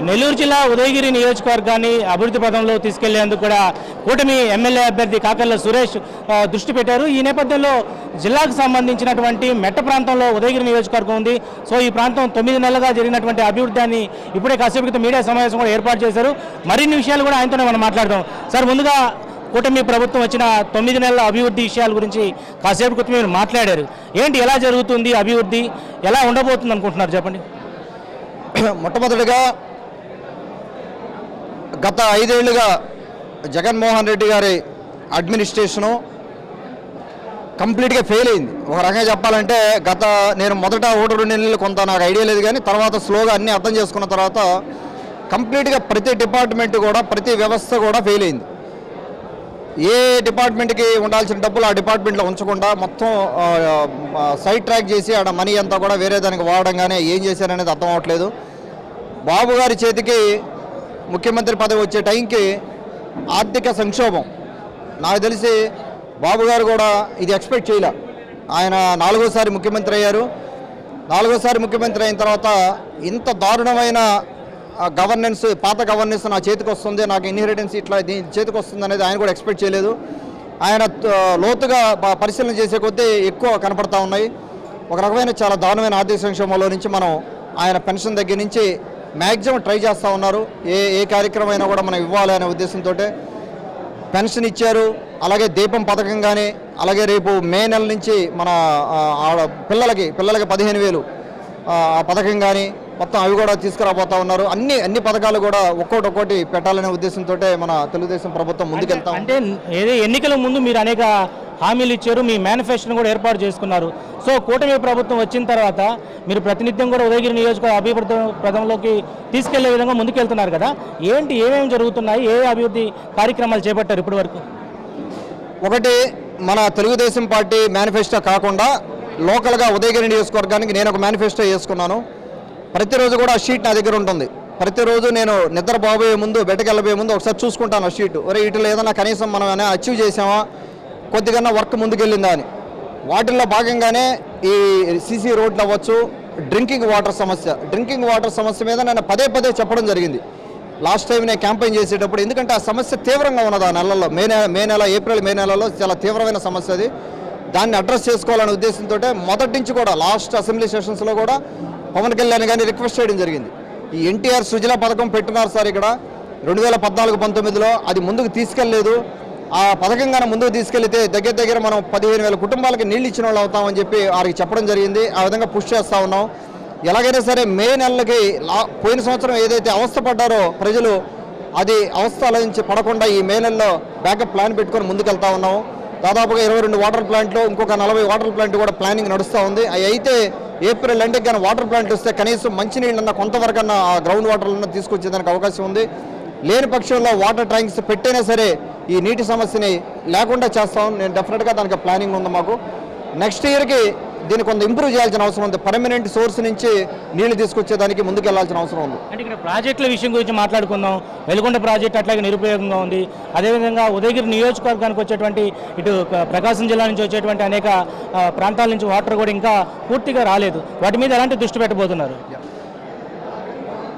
నెల్లూరు జిల్లా ఉదయగిరి నియోజకవర్గాన్ని అభివృద్ధి పథంలో తీసుకెళ్లేందుకు కూడా కూటమి ఎమ్మెల్యే అభ్యర్థి కాకర్ల సురేష్ దృష్టి పెట్టారు. ఈ నేపథ్యంలో జిల్లాకు సంబంధించినటువంటి మెట్ట ప్రాంతంలో ఉదయగిరి నియోజకవర్గం ఉంది. సో ఈ ప్రాంతం 9 నెలలుగా జరిగినటువంటి అభివృద్ధిని ఇప్పుడే కాసేపు క్రితం మీడియా సమావేశం కూడా ఏర్పాటు చేశారు. మరిన్ని విషయాలు కూడా ఆయనతోనే మనం మాట్లాడదాం. సార్, ముందుగా కూటమి ప్రభుత్వం వచ్చిన 9 నెలల అభివృద్ధి విషయాల గురించి కాసేపు క్రితం మీరు మాట్లాడారు. ఏంటి, ఎలా జరుగుతుంది అభివృద్ధి, ఎలా ఉండబోతుంది అనుకుంటున్నారు, చెప్పండి. మొట్టమొదటిగా గత 5 ఏళ్లుగా జగన్మోహన్ రెడ్డి గారి అడ్మినిస్ట్రేషను కంప్లీట్గా ఫెయిల్ అయింది. ఒక రకంగా చెప్పాలంటే నేను మొదట 1-2 నెలలు కొంత నాకు ఐడియా లేదు, కానీ తర్వాత స్లోగా అన్నీ అర్థం చేసుకున్న తర్వాత కంప్లీట్గా ప్రతి డిపార్ట్మెంట్ కూడా, ప్రతి వ్యవస్థ కూడా ఫెయిల్ అయింది. ఏ డిపార్ట్మెంట్కి ఉండాల్సిన డబ్బులు ఆ డిపార్ట్మెంట్లో ఉంచకుండా మొత్తం సైడ్ ట్రాక్ చేసి ఆడ మనీ అంతా కూడా వేరే దానికి వాడడంగానే ఏం చేశారనేది అర్థం అవ్వట్లేదు. బాబు గారి చేతికి ముఖ్యమంత్రి పదవి వచ్చే టైంకి ఆర్థిక సంక్షోభం. నాకు తెలిసి బాబు గారు కూడా ఇది ఎక్స్పెక్ట్ చేయలే. ఆయన 4వ ముఖ్యమంత్రి అయ్యారు. 4వ ముఖ్యమంత్రి అయిన తర్వాత ఇంత దారుణమైన గవర్నెన్స్, పాత గవర్నెన్స్ నా చేతికి వస్తుంది, నాకు ఇన్హెరిటెన్స్ ఇట్లా చేతికి వస్తుంది అనేది ఆయన కూడా ఎక్స్పెక్ట్ చేయలేదు. ఆయన లోతుగా పరిశీలన చేసే కొద్దీ ఎక్కువ కనపడతా ఉన్నాయి. ఒక రకమైన చాలా దారుణమైన ఆర్థిక సంక్షోభంలో నుంచి మనం ఆయన పెన్షన్ దగ్గర నుంచి మ్యాక్సిమం ట్రై చేస్తూ ఉన్నారు. ఏ కార్యక్రమం అయినా కూడా మనం ఇవ్వాలి అనే ఉద్దేశంతో పెన్షన్ ఇచ్చారు. అలాగే దీపం పథకం కానీ, అలాగే రేపు మే నెల నుంచి మన పిల్లలకి 15,000 ఆ పథకం కానీ మొత్తం అవి కూడా తీసుకురాబోతా ఉన్నారు. అన్ని పథకాలు కూడా ఒక్కోటి పెట్టాలనే ఉద్దేశంతో మన తెలుగుదేశం ప్రభుత్వం ముందుకెళ్తాం. అంటే ఎన్నికల ముందు మీరు అనేక హామీలు ఇచ్చారు, మీ మేనిఫెస్టోను కూడా ఏర్పాటు చేసుకున్నారు. సో కూటమి ప్రభుత్వం వచ్చిన తర్వాత మీరు ప్రతినిత్యం కూడా ఉదయగిరి నియోజకవర్గ అభివృద్ధి పథంలోకి తీసుకెళ్లే విధంగా ముందుకెళ్తున్నారు కదా. ఏమేమి జరుగుతున్నాయి, ఏ అభివృద్ధి కార్యక్రమాలు చేపట్టారు ఇప్పటి వరకు? ఒకటి, మన తెలుగుదేశం పార్టీ మేనిఫెస్టో కాకుండా లోకల్గా ఉదయగిరి నియోజకవర్గానికి నేను ఒక మేనిఫెస్టో చేసుకున్నాను. ప్రతిరోజు కూడా ఆ షీట్ నా దగ్గర ఉంటుంది. ప్రతిరోజు నేను నిద్రపోయే ముందు, బయటకెళ్ళబోయే ముందు ఒకసారి చూసుకుంటాను ఆ షీట్. వీటిలో ఏదైనా కనీసం మనం అచీవ్ చేసామా, కొద్దిగా వర్క్ ముందుకెళ్ళిందా అని. వాటిల్లో భాగంగానే ఈ సీసీ రోడ్లు అవ్వచ్చు, డ్రింకింగ్ వాటర్ సమస్య మీద నేను పదే చెప్పడం జరిగింది. లాస్ట్ టైం నేను క్యాంపెయిన్ చేసేటప్పుడు, ఎందుకంటే ఆ సమస్య తీవ్రంగా ఉన్నది. ఆ నెలల్లో ఏప్రిల్ మే నెలలో చాలా తీవ్రమైన సమస్య అది. దాన్ని అడ్రస్ చేసుకోవాలనే ఉద్దేశంతో మొదటి నుంచి కూడా లాస్ట్ అసెంబ్లీ సెషన్స్లో కూడా పవన్ కళ్యాణ్ కానీ రిక్వెస్ట్ చేయడం జరిగింది. ఈ ఎన్టీఆర్ సృజల పథకం పెట్టినారు సార్ ఇక్కడ 2014-19లో, అది ముందుకు తీసుకెళ్ళలేదు. ఆ పథకం కానీ ముందుకు తీసుకెళ్తే దగ్గర మనం 15,000 కుటుంబాలకి నీళ్ళు ఇచ్చిన వాళ్ళు అవుతామని చెప్పి వారికి చెప్పడం జరిగింది. ఆ విధంగా పుష్ చేస్తూ ఉన్నాం. ఎలాగైనా సరే మే నెలలకి పోయిన సంవత్సరం ఏదైతే అవస్థ పడ్డారో ప్రజలు, అది అవస్థల నుంచి పడకుండా ఈ మే నెలలో బ్యాకప్ ప్లాన్ పెట్టుకొని ముందుకెళ్తా ఉన్నాము. దాదాపుగా 22 వాటర్ ప్లాంట్లు, ఇంకొక 40 వాటర్ ప్లాంట్ కూడా ప్లానింగ్ నడుస్తూ ఉంది. అవి అయితే ఏప్రిల్ ఎండ్కి కానీ వాటర్ ప్లాంట్లు వస్తే కనీసం మంచినీళ్ళన్నా కొంతవరకన్నా ఆ గ్రౌండ్ వాటర్లన్నా తీసుకొచ్చేదానికి అవకాశం ఉంది. లేని పక్షంలో వాటర్ ట్యాంక్స్ పెట్టైనా సరే ఈ నీటి సమస్యని లేకుండా చేస్తాం. నేను డెఫినెట్గా దానికి ప్లానింగ్ ఉంది మాకు. నెక్స్ట్ ఇయర్కి దీన్ని కొంత ఇంప్రూవ్ చేయాల్సిన అవసరం ఉంది. పర్మనెంట్ సోర్స్ నుంచి నీళ్లు తీసుకొచ్చేదానికి ముందుకు వెళ్లాల్సిన అవసరం ఉంది. అంటే ఇక్కడ ప్రాజెక్టుల విషయం గురించి మాట్లాడుకుందాం. వెలుగొండ ప్రాజెక్ట్ అట్లాగే నిరుపయోగంగా ఉంది. అదేవిధంగా ఉదయగిరి నియోజకవర్గానికి వచ్చేటువంటి ఇటు ప్రకాశం జిల్లా నుంచి వచ్చేటువంటి అనేక ప్రాంతాల నుంచి వాటర్ కూడా ఇంకా పూర్తిగా రాలేదు. వాటి మీద ఎలాంటి దృష్టి పెట్టబోతున్నారు?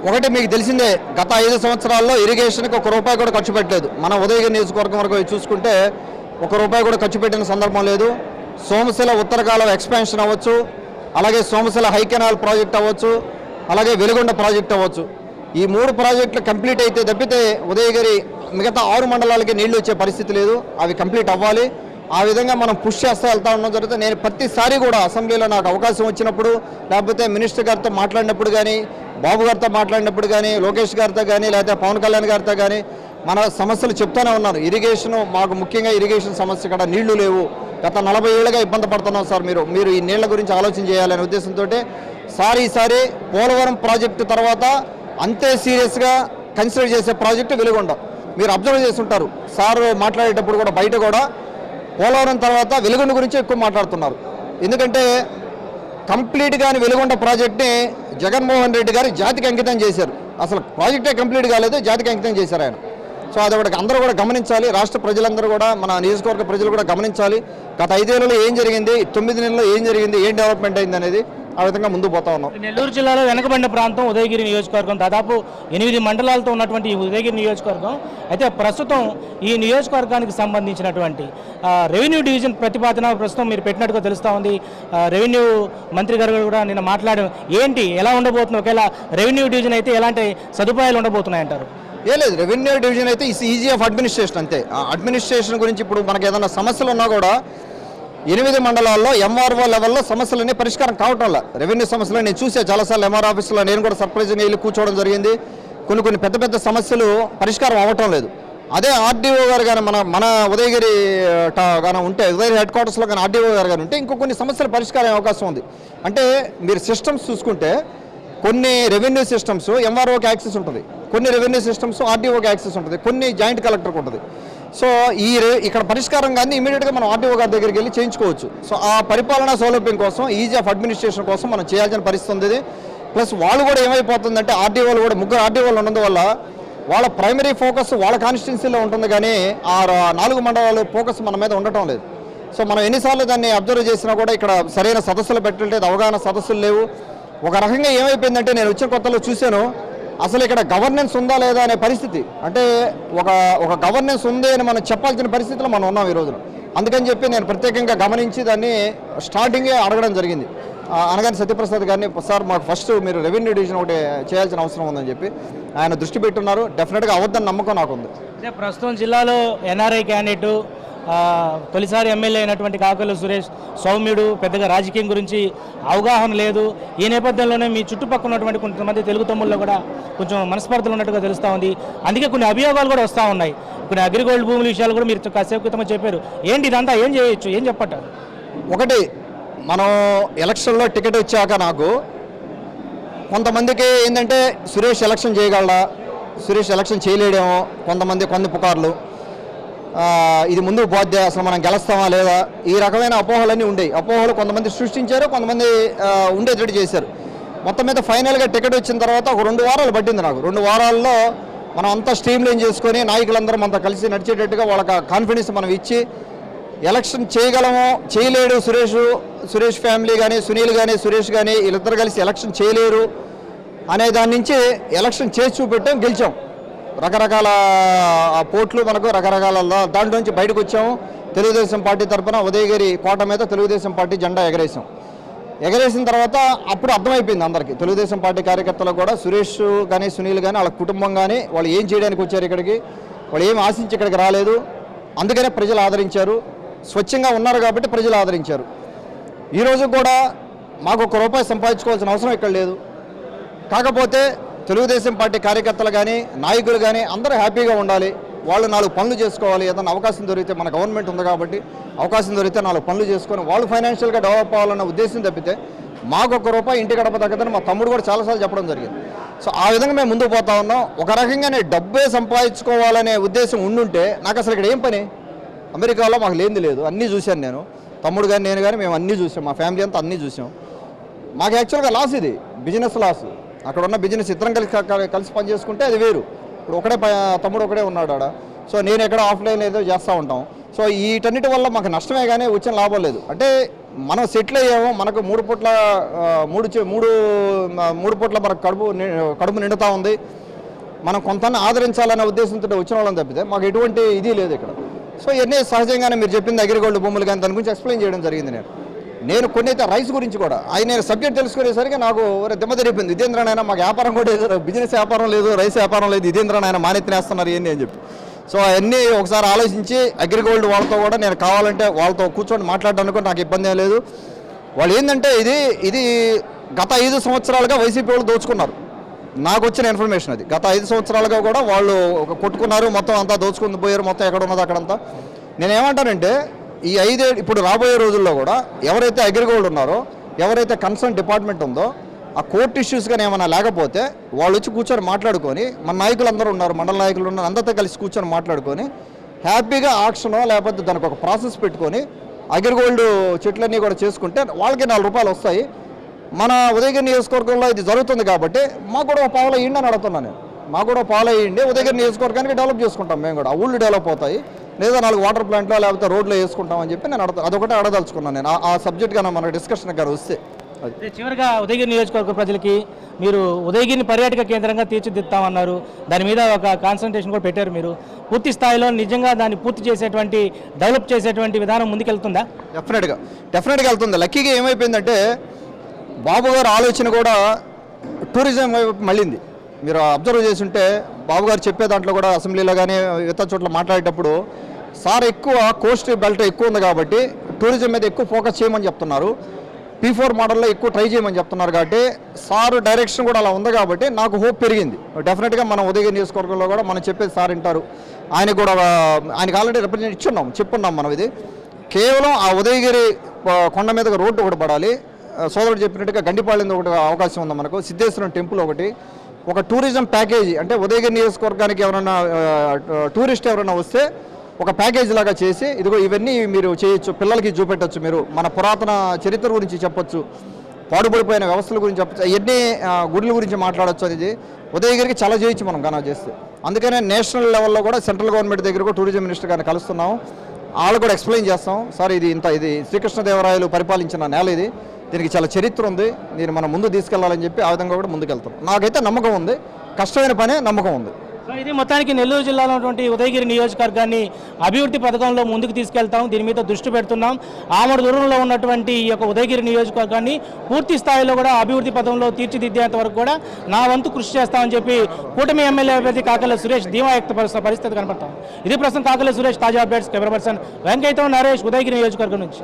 ఒకటి, మీకు తెలిసిందే, గత 5 సంవత్సరాల్లో ఇరిగేషన్కి ₹1 కూడా ఖర్చు పెట్టలేదు. మన ఉదయగిరి నియోజకవర్గం వరకు చూసుకుంటే ₹1 కూడా ఖర్చు పెట్టిన సందర్భం లేదు. సోమశిల ఉత్తర కాలువ ఎక్స్పాన్షన్ అవ్వచ్చు, అలాగే సోమశిల హై కెనాల్ ప్రాజెక్ట్ అవ్వచ్చు, అలాగే వెలుగొండ ప్రాజెక్ట్ అవ్వచ్చు. ఈ 3 ప్రాజెక్టులు కంప్లీట్ అయితే తప్పితే ఉదయగిరి మిగతా 6 మండలాలకి నీళ్లు వచ్చే పరిస్థితి లేదు. అవి కంప్లీట్ అవ్వాలి. ఆ విధంగా మనం పుష్ చేస్తూ వెళ్తా ఉండడం జరుగుతుంది. నేను ప్రతిసారి కూడా అసెంబ్లీలో నాకు అవకాశం వచ్చినప్పుడు, లేకపోతే మినిస్టర్ గారితో మాట్లాడినప్పుడు కానీ, బాబు గారితో మాట్లాడినప్పుడు కానీ, లోకేష్ గారితో కానీ, లేకపోతే పవన్ కళ్యాణ్ గారితో కానీ మన సమస్యలు చెప్తూనే ఉన్నాను. ఇరిగేషను మాకు ముఖ్యంగా ఇరిగేషన్ సమస్య, ఇక్కడ నీళ్లు లేవు. గత 40 ఏళ్ళుగా ఇబ్బంది పడుతున్నాం సార్. మీరు ఈ నీళ్ల గురించి ఆలోచన చేయాలనే ఉద్దేశంతో ఈసారి పోలవరం ప్రాజెక్టు తర్వాత అంతే సీరియస్గా కన్సిడర్ చేసే ప్రాజెక్టు వెలుగొండ. మీరు అబ్జర్వ్ చేస్తుంటారు సార్ మాట్లాడేటప్పుడు కూడా, బయట కూడా పోలవరం తర్వాత వెలుగొండ గురించి ఎక్కువ మాట్లాడుతున్నారు. ఎందుకంటే కంప్లీట్గా వెలుగొండ ప్రాజెక్ట్ని జగన్మోహన్ రెడ్డి గారు జాతికి అంకితం చేశారు. అసలు ప్రాజెక్టే కంప్లీట్ కాలేదు, జాతికి అంకితం చేశారు ఆయన. సో అది ఒకటి అందరూ కూడా గమనించాలి. రాష్ట్ర ప్రజలందరూ కూడా, మన నియోజకవర్గ ప్రజలు కూడా గమనించాలి. గత 5 ఏళ్లలో ఏం జరిగింది, 9 నెలల్లో ఏం జరిగింది, ఏం డెవలప్మెంట్ అయింది అనేది. ఆ విధంగా ముందుకు పోతా ఉన్నాం. నెల్లూరు జిల్లాలో వెనకబడిన ప్రాంతం ఉదయగిరి నియోజకవర్గం, దాదాపు 8 మండలాలతో ఉన్నటువంటి ఈ ఉదయగిరి నియోజకవర్గం. అయితే ప్రస్తుతం ఈ నియోజకవర్గానికి సంబంధించినటువంటి రెవెన్యూ డివిజన్ ప్రతిపాదన ప్రస్తుతం మీరు పెట్టినట్టుగా తెలుస్తూ ఉంది. రెవెన్యూ మంత్రి గారు కూడా నిన్న మాట్లాడడం ఏంటి, ఎలా ఉండబోతుంది, ఒకవేళ రెవెన్యూ డివిజన్ అయితే ఎలాంటి సదుపాయాలు ఉండబోతున్నాయంటారు? ఏ లేదు, రెవెన్యూ డివిజన్ అయితే ఈజీ ఆఫ్ అడ్మినిస్ట్రేషన్ అంతే. ఆ అడ్మినిస్ట్రేషన్ గురించి ఇప్పుడు మనకి ఏదైనా సమస్యలు ఉన్నా కూడా 8 మండలాల్లో ఎంఆర్ఓ లెవెల్లో సమస్యలన్నీ పరిష్కారం కావటం లేదు. రెవెన్యూ సమస్యలు నేను చూసే చాలాసార్లు ఎంఆర్ ఆఫీసులో నేను కూడా సర్ప్రైజింగ్గా వెళ్ళి కూర్చోవడం జరిగింది. కొన్ని పెద్ద సమస్యలు పరిష్కారం అవ్వటం లేదు. అదే ఆర్డీఓ గారు కానీ మన ఉదయగిరి కానీ ఉంటే, ఉదయగిరి హెడ్ క్వార్టర్స్లో కానీ ఆర్డీఓ గారు కానీ ఉంటే ఇంకో కొన్ని సమస్యలు పరిష్కారం అవకాశం ఉంది. అంటే మీరు సిస్టమ్స్ చూసుకుంటే కొన్ని రెవెన్యూ సిస్టమ్స్ ఎంఆర్ఓకి యాక్సెస్ ఉంటుంది, కొన్ని రెవెన్యూ సిస్టమ్స్ ఆర్డీఓకి యాక్సెస్ ఉంటుంది, కొన్ని జాయింట్ కలెక్టర్కి ఉంటుంది. సో ఇక్కడ పరిష్కారం కానీ ఇమీడియట్గా మనం ఆర్డీఓ గారి దగ్గరికి వెళ్ళి చేయించుకోవచ్చు. సో ఆ పరిపాలనా సౌలభ్యం కోసం, ఈజీ ఆఫ్ అడ్మినిస్ట్రేషన్ కోసం మనం చేయాల్సిన పరిస్థితి ఉంది. ప్లస్ వాళ్ళు కూడా ఏమైపోతుందంటే ఆర్డీఓలు కూడా 3 ఆర్డీఓలు ఉన్నందువల్ల వాళ్ళ ప్రైమరీ ఫోకస్ వాళ్ళ కాన్స్టిట్యున్సీలో ఉంటుంది, కానీ ఆ 4 మండలాల ఫోకస్ మన మీద ఉండటం లేదు. సో మనం ఎన్నిసార్లు దాన్ని అబ్జర్వ్ చేసినా కూడా ఇక్కడ సరైన సదస్సులు పెట్టలేదు, అవగాహన సదస్సులు లేవు. ఒక రకంగా ఏమైపోయిందంటే నేను వచ్చిన కొత్తలో చూశాను, అసలు ఇక్కడ గవర్నెన్స్ ఉందా లేదా అనే పరిస్థితి. అంటే ఒక గవర్నెన్స్ ఉంది అని మనం చెప్పాల్సిన పరిస్థితిలో మనం ఉన్నాం ఈ రోజున. అందుకని చెప్పి నేను ప్రత్యేకంగా గమనించి దాన్ని స్టార్టింగే అడగడం జరిగింది. అనగానే సత్యప్రసాద్ గారిని, సార్ మాకు ఫస్ట్ మీరు రెవెన్యూ డివిజన్ ఒకటి చేయాల్సిన అవసరం ఉందని చెప్పి ఆయన దృష్టి పెట్టున్నారు. డెఫినెట్గా అవద్దని నమ్మకం నాకుంది. అంటే ప్రస్తుతం జిల్లాలో ఎన్ఆర్ఐ క్యాండిడేటు, తొలిసారి ఎమ్మెల్యే అయినటువంటి కాకర్ల సురేష్ సౌమ్యుడు, పెద్దగా రాజకీయం గురించి అవగాహన లేదు. ఈ నేపథ్యంలోనే మీ చుట్టుపక్కల ఉన్నటువంటి కొంతమంది తెలుగు తమ్ముళ్ళు కూడా కొంచెం మనస్పర్ధలు ఉన్నట్టుగా తెలుస్తూ ఉంది. అందుకే కొన్ని అభియోగాలు కూడా వస్తూ ఉన్నాయి. కొన్ని అగ్రిగోల్డ్ భూముల విషయాలు కూడా మీరు కాసేపు క్రితం చెప్పారు. ఏంటి ఇదంతా, ఏం చేయొచ్చు, ఏం చెప్పంటారు? ఒకటి, మనం ఎలక్షన్లో టికెట్ వచ్చాక నాకు కొంతమందికి ఏంటంటే సురేష్ ఎలక్షన్ చేయగలడా, సురేష్ ఎలక్షన్ చేయలేడేమో, కొన్ని పుకార్లు, ఇది ముందుకు పోద్దే, అసలు మనం గెలుస్తామా లేదా, ఈ రకమైన అపోహలన్నీ ఉండేవి. అపోహలు కొంతమంది సృష్టించారు, కొంతమంది ఉండేటట్టు చేశారు. మొత్తం మీద ఫైనల్గా టికెట్ వచ్చిన తర్వాత ఒక 2 వారాలు పట్టింది నాకు. 2 వారాల్లో మనం అంతా స్ట్రీమ్ లైన్ చేసుకొని నాయకులందరం అంతా కలిసి నడిచేటట్టుగా వాళ్ళకి కాన్ఫిడెన్స్ మనం ఇచ్చి ఎలక్షన్ చేయగలమో, చేయలేడు సురేష్ ఫ్యామిలీ కానీ, సునీల్ కానీ, సురేష్ కానీ వీళ్ళిద్దరు కలిసి ఎలక్షన్ చేయలేరు అనే దాని నుంచి ఎలక్షన్ చేసి చూపెట్టాం, గెలిచాం. రకరకాల పోట్లు మనకు రకరకాల దాంట్లోంచి బయటకు వచ్చాము. తెలుగుదేశం పార్టీ తరఫున ఉదయగిరి కోట మీద తెలుగుదేశం పార్టీ జెండా ఎగరేసిన తర్వాత అప్పుడు అర్థమైపోయింది అందరికీ, తెలుగుదేశం పార్టీ కార్యకర్తలు కూడా, సురేష్ కానీ, సునీల్ కానీ, వాళ్ళ కుటుంబం కానీ వాళ్ళు ఏం చేయడానికి వచ్చారు ఇక్కడికి, వాళ్ళు ఏం ఆశించి ఇక్కడికి రాలేదు. అందుకనే ప్రజలు ఆదరించారు, స్వచ్ఛంగా ఉన్నారు కాబట్టి ప్రజలు ఆదరించారు. ఈరోజు కూడా మాకు ₹1 సంపాదించుకోవాల్సిన అవసరం ఇక్కడ లేదు. కాకపోతే తెలుగుదేశం పార్టీ కార్యకర్తలు కానీ, నాయకులు కానీ అందరూ హ్యాపీగా ఉండాలి. వాళ్ళు 4 పనులు చేసుకోవాలి. ఏదైనా అవకాశం దొరికితే, మన గవర్నమెంట్ ఉంది కాబట్టి అవకాశం దొరికితే 4 పనులు చేసుకొని వాళ్ళు ఫైనాన్షియల్గా డెవలప్ అవ్వాలన్న ఉద్దేశం తప్పితే మాకు ₹1 ఇంటి గడప తగ్గదని మా తమ్ముడు కూడా చాలాసార్లు చెప్పడం జరిగింది. సో ఆ విధంగా మేము ముందుకు పోతా ఉన్నాం. ఒక రకంగానే డబ్బే సంపాదించుకోవాలనే ఉద్దేశం ఉండుంటే నాకు అసలు ఇక్కడ ఏం పని, అమెరికాలో మాకు లేనిది లేదు, అన్నీ చూశాను నేను, తమ్ముడు కానీ నేను కానీ మేము అన్నీ చూసాం, మా ఫ్యామిలీ అంతా అన్నీ చూసాం. మాకు యాక్చువల్గా లాస్, ఇది బిజినెస్ లాస్. అక్కడ ఉన్న బిజినెస్ ఇద్దరం కలిసి పని చేసుకుంటే అది వేరు. ఇప్పుడు తమ్ముడు ఒకడే ఉన్నాడు ఆడ, సో నేను ఎక్కడ ఆఫ్లైన్ ఏదో చేస్తూ ఉంటాం. సో వీటన్నిటి వల్ల మాకు నష్టమే కానీ వచ్చిన లాభం లేదు. అంటే మనం సెటిల్ అయ్యాము, మనకు 3 పూట్ల మనకు కడుపు నిండుతూ ఉంది, మనం కొంత ఆదరించాలనే ఉద్దేశంతో వచ్చిన వాళ్ళని తప్పితే మాకు ఎటువంటి ఇది లేదు ఇక్కడ. సో ఇవన్నీ సహజంగానే మీరు చెప్పింది అగ్రిగోల్డ్ భూములు కానీ దాని గురించి ఎక్స్ప్లెయిన్ చేయడం జరిగింది. నేను కొన్ని అయితే రైస్ గురించి కూడా నేను సబ్జెక్ట్ తెలుసుకునేసరికి నాకు దిమ్మ తిరిగిపోయింది. ఇదేంద్రనైనా మాకు వ్యాపారం కూడా లేదు, బిజినెస్ వ్యాపారం లేదు, రైస్ వ్యాపారం లేదు, ఇదేంద్రనైనా మానెత్తినేస్తున్నారు ఏంటి అని చెప్పి. సో అవన్నీ ఒకసారి ఆలోచించి అగ్రిగోల్డ్ వాళ్ళతో కూడా నేను కావాలంటే వాళ్ళతో కూర్చొని మాట్లాడడానికి నాకు ఇబ్బంది ఏం లేదు. వాళ్ళు ఏంటంటే ఇది గత 5 సంవత్సరాలుగా వైసీపీ వాళ్ళు దోచుకున్నారు. నాకు వచ్చిన ఇన్ఫర్మేషన్ అది. గత 5 సంవత్సరాలుగా కూడా వాళ్ళు కొట్టుకున్నారు, మొత్తం అంతా దోచుకుని పోయారు, మొత్తం ఎక్కడ ఉన్నది అక్కడంతా. నేనేమంటానంటే ఈ 5 ఇప్పుడు రాబోయే రోజుల్లో కూడా ఎవరైతే అగ్రిగోల్డ్ ఉన్నారో, ఎవరైతే కన్సర్న్ డిపార్ట్మెంట్ ఉందో, ఆ కోర్టు ఇష్యూస్ కానీ ఏమైనా లేకపోతే వాళ్ళు వచ్చి కూర్చొని మాట్లాడుకొని, మన నాయకులు అందరూ ఉన్నారు, మండల నాయకులు ఉన్నారు, అందరితో కలిసి కూర్చొని మాట్లాడుకొని హ్యాపీగా ఆక్షనో లేకపోతే దానికి ఒక ప్రాసెస్ పెట్టుకొని అగ్రిగోల్డ్ చెట్లన్నీ కూడా చేసుకుంటే వాళ్ళకి ₹4 వస్తాయి. మన ఉదయగిరి నియోజకవర్గంలో ఇది జరుగుతుంది కాబట్టి మాకు కూడా ఒక పావులు వేయండి అని అడుగుతున్నాను నేను. మాకు కూడా పావులు వేయండి, ఉదయగిరి నియోజకవర్గానికి డెవలప్ చేసుకుంటాం మేము కూడా. ఆ ఊళ్ళు డెవలప్ అవుతాయి, లేదా 4 వాటర్ ప్లాంట్లో లేకపోతే రోడ్లో వేసుకుంటాం అని చెప్పి నేను అదొకటే అడదలుచుకున్నాను నేను. ఆ సబ్జెక్ట్ కానీ మన డిస్కషన్ కానీ వస్తే అదే చివరిగా ఉదయగిరి నియోజకవర్గ ప్రజలకి మీరు ఉదయగిరిని పర్యాటక కేంద్రంగా తీర్చిదిద్దామన్నారు. దాని మీద ఒక కాన్సన్ట్రేషన్ కూడా పెట్టారు మీరు. పూర్తి స్థాయిలో నిజంగా దాన్ని పూర్తి చేసేటువంటి డెవలప్ చేసేటువంటి విధానం ముందుకెళ్తుందా? డెఫినెట్గా వెళ్తుంది. లక్కీగా ఏమైపోయిందంటే బాబు గారు ఆలోచన కూడా టూరిజం వైపు మళ్ళింది. మీరు అబ్జర్వ్ చేస్తుంటే బాబు గారు చెప్పే దాంట్లో కూడా అసెంబ్లీలో కానీ ఇతర చోట్ల మాట్లాడేటప్పుడు సార్ ఎక్కువ కోస్ట్ బెల్ట్ ఎక్కువ ఉంది కాబట్టి టూరిజం మీద ఎక్కువ ఫోకస్ చేయమని చెప్తున్నారు. P4 మోడల్లో ఎక్కువ ట్రై చేయమని చెప్తున్నారు కాబట్టి సార్ డైరెక్షన్ కూడా అలా ఉంది కాబట్టి నాకు హోప్ పెరిగింది. డెఫినెట్గా మనం ఉదయగిరి నియోజకవర్గంలో కూడా మనం చెప్పేది సార్ వింటారు. ఆయనకు కూడా ఆయనకు ఆల్రెడీ రిప్రజెంట్ చెప్పున్నాం మనం. ఇది కేవలం ఆ ఉదయగిరి కొండ మీద రోడ్డు ఒకటి పడాలి. సోదరుడు చెప్పినట్టుగా గండిపాళెం ఒకటి అవకాశం ఉంది మనకు. సిద్ధేశ్వరం టెంపుల్ ఒకటి, ఒక టూరిజం ప్యాకేజీ అంటే ఉదయగిరి నియోజకవర్గానికి ఎవరైనా టూరిస్ట్ ఎవరైనా వస్తే ఒక ప్యాకేజీ లాగా చేసి ఇదిగో ఇవన్నీ మీరు చేయొచ్చు, పిల్లలకి చూపెట్టచ్చు, మీరు మన పురాతన చరిత్ర గురించి చెప్పొచ్చు, పాడుపడిపోయిన వ్యవస్థల గురించి చెప్పచ్చు, ఎన్ని గుడుల గురించి మాట్లాడచ్చు అనేది ఉదయగిరికి చాలా చేయొచ్చు మనం గానా చేస్తే. అందుకనే నేషనల్ లెవెల్లో కూడా సెంట్రల్ గవర్నమెంట్ దగ్గర కూడా టూరిజం మినిస్టర్ గారిని కలుస్తున్నాం. వాళ్ళు కూడా ఎక్స్ప్లెయిన్ చేస్తాం. సార్ ఇది శ్రీకృష్ణదేవరాయలు పరిపాలించిన నేల, ఇది దీనికి చాలా చరిత్ర ఉంది, దీన్ని మనం ముందు తీసుకెళ్లాలని చెప్పి ఆ విధంగా కూడా ముందుకెళ్తాం. నాకైతే నమ్మకం ఉంది, కష్టమైన పనే నమ్మకం ఉంది. సో ఇది మొత్తానికి నెల్లూరు జిల్లాలో ఉన్నటువంటి ఉదయగిరి నియోజకవర్గాన్ని అభివృద్ధి పథకంలో ముందుకు తీసుకెళ్తాం, దీని మీద దృష్టి పెడుతున్నాం. ఆమడ దూరంలో ఉన్నటువంటి ఈ యొక్క ఉదయగిరి నియోజకవర్గాన్ని పూర్తి స్థాయిలో కూడా అభివృద్ధి పథకంలో తీర్చిదిద్దేంత వరకు కూడా నా వంతు కృషి చేస్తామని చెప్పి కూటమి ఎమ్మెల్యే అభ్యర్థి కాకర్ల సురేష్ ధీమా వ్యక్తపరుస్తున్న పరిస్థితి కనపడతాం. ఇది ప్రస్తుతం కాకర్ల సురేష్ తాజా అప్డేట్స్. కెమెరా పర్సన్ వెంకయ్యతో నరేష్, ఉదయగిరి నియోజకవర్గం నుంచి.